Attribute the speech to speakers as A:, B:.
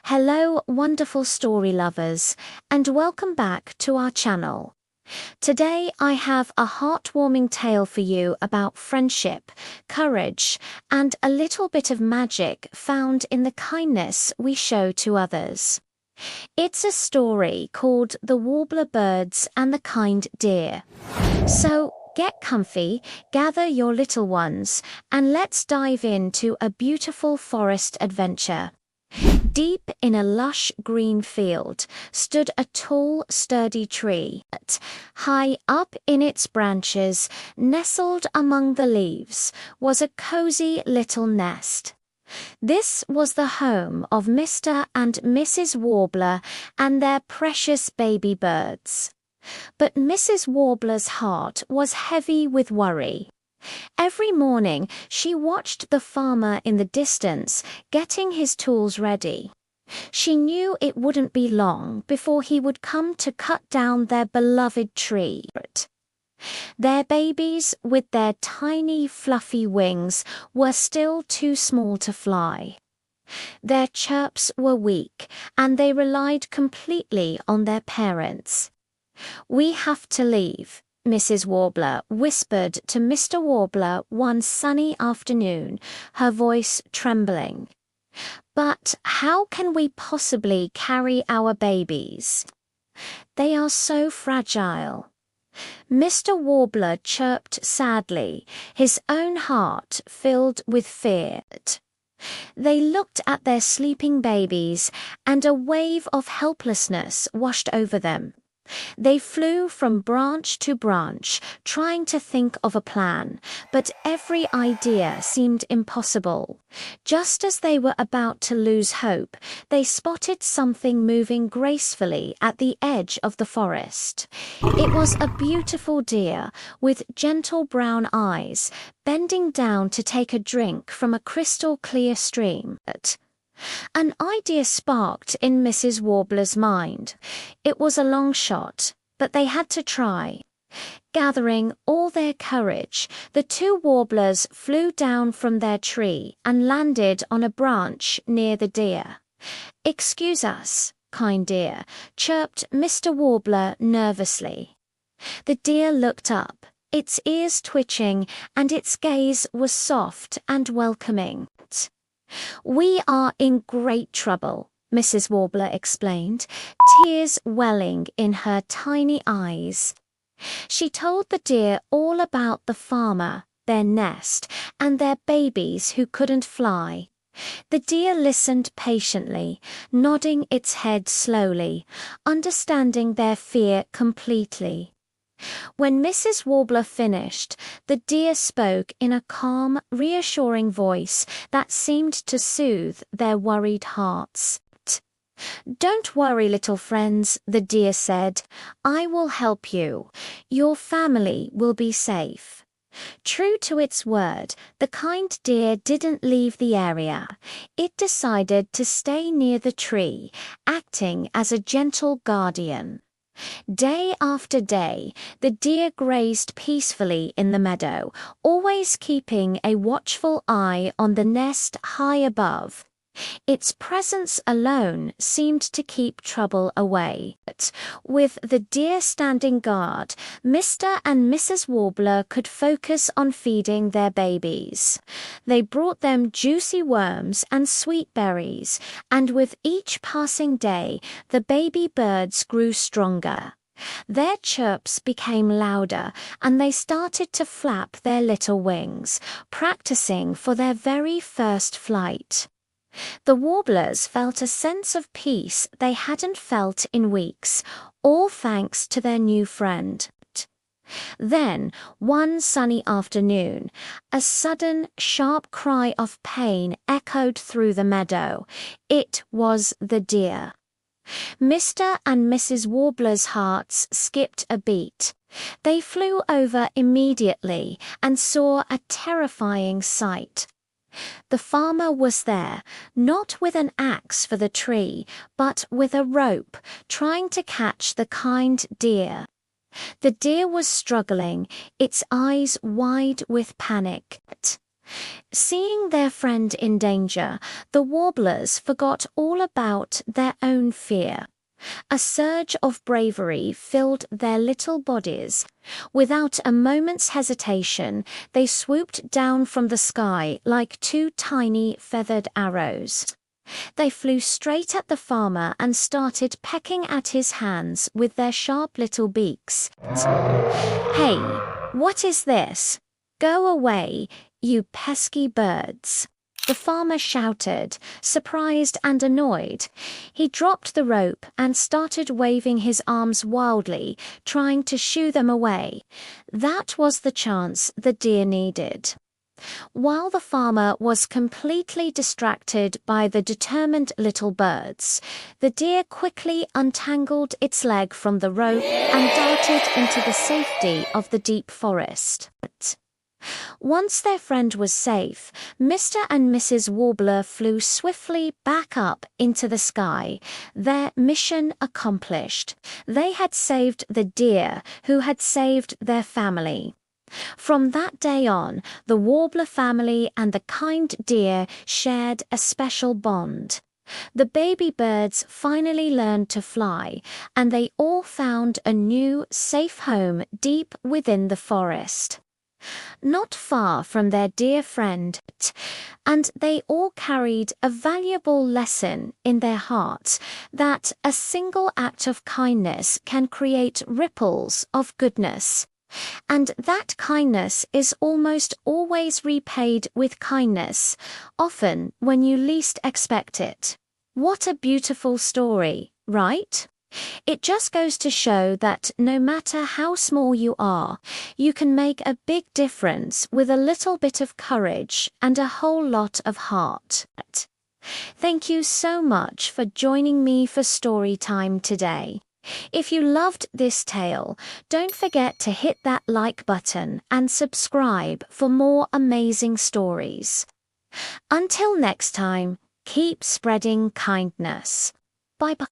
A: Hello, wonderful story lovers, and welcome back to our channel. Today I have a heartwarming tale for you about friendship, courage, and a little bit of magic found in the kindness we show to others. It's a story called The Warbler Birds and the Kind Deer. So, get comfy, gather your little ones, and let's dive into a beautiful forest adventure. Deep in a lush green field stood a tall, sturdy tree. High up in its branches, nestled among the leaves, was a cozy little nest. This was the home of Mr. and Mrs. Warbler and their precious baby birds. But Mrs. Warbler's heart was heavy with worry. Every morning she watched the farmer in the distance getting his tools ready. She knew it wouldn't be long before he would come to cut down their beloved tree. Their babies, with their tiny fluffy wings, were still too small to fly. Their chirps were weak, and they relied completely on their parents. "We have to leave," Mrs. Warbler whispered to Mr. Warbler one sunny afternoon, her voice trembling. "But how can we possibly carry our babies? They are so fragile." Mr. Warbler chirped sadly, his own heart filled with fear. They looked at their sleeping babies, and a wave of helplessness washed over them. They flew from branch to branch, trying to think of a plan, but every idea seemed impossible. Just as they were about to lose hope, they spotted something moving gracefully at the edge of the forest. It was a beautiful deer with gentle brown eyes, bending down to take a drink from a crystal-clear stream. An idea sparked in Mrs. Warbler's mind. It was a long shot, but they had to try. Gathering all their courage, the two warblers flew down from their tree and landed on a branch near the deer. "Excuse us, kind deer," chirped Mr. Warbler nervously. The deer looked up, its ears twitching, and its gaze was soft and welcoming. "We are in great trouble," Mrs. Warbler explained, tears welling in her tiny eyes. She told the deer all about the farmer, their nest, and their babies who couldn't fly. The deer listened patiently, nodding its head slowly, understanding their fear completely. When Mrs. Warbler finished, the deer spoke in a calm, reassuring voice that seemed to soothe their worried hearts. "Don't worry, little friends," the deer said. "I will help you. Your family will be safe." True to its word, the kind deer didn't leave the area. It decided to stay near the tree, acting as a gentle guardian. Day after day, the deer grazed peacefully in the meadow, always keeping a watchful eye on the nest high above. Its presence alone seemed to keep trouble away. With the deer standing guard, Mr. and Mrs. Warbler could focus on feeding their babies. They brought them juicy worms and sweet berries, and with each passing day, the baby birds grew stronger. Their chirps became louder, and they started to flap their little wings, practicing for their very first flight. The warblers felt a sense of peace they hadn't felt in weeks, all thanks to their new friend. Then, one sunny afternoon, a sudden, sharp cry of pain echoed through the meadow. It was the deer. Mr. and Mrs. Warbler's hearts skipped a beat. They flew over immediately and saw a terrifying sight. The farmer was there, not with an axe for the tree, but with a rope, trying to catch the kind deer. The deer was struggling, its eyes wide with panic. Seeing their friend in danger, the warblers forgot all about their own fear. A surge of bravery filled their little bodies. Without a moment's hesitation, they swooped down from the sky like two tiny feathered arrows. They flew straight at the farmer and started pecking at his hands with their sharp little beaks. "Hey, what is this? Go away, you pesky birds!" the farmer shouted, surprised and annoyed. He dropped the rope and started waving his arms wildly, trying to shoo them away. That was the chance the deer needed. While the farmer was completely distracted by the determined little birds, the deer quickly untangled its leg from the rope and darted into the safety of the deep forest. Once their friend was safe, Mr. and Mrs. Warbler flew swiftly back up into the sky, their mission accomplished. They had saved the deer who had saved their family. From that day on, the Warbler family and the kind deer shared a special bond. The baby birds finally learned to fly, and they all found a new, safe home deep within the forest, not far from their dear friend, and they all carried a valuable lesson in their hearts that a single act of kindness can create ripples of goodness. And that kindness is almost always repaid with kindness, often when you least expect it. What a beautiful story, right? It just goes to show that no matter how small you are, you can make a big difference with a little bit of courage and a whole lot of heart. Thank you so much for joining me for story time today. If you loved this tale, don't forget to hit that like button and subscribe for more amazing stories. Until next time, keep spreading kindness. Bye-bye.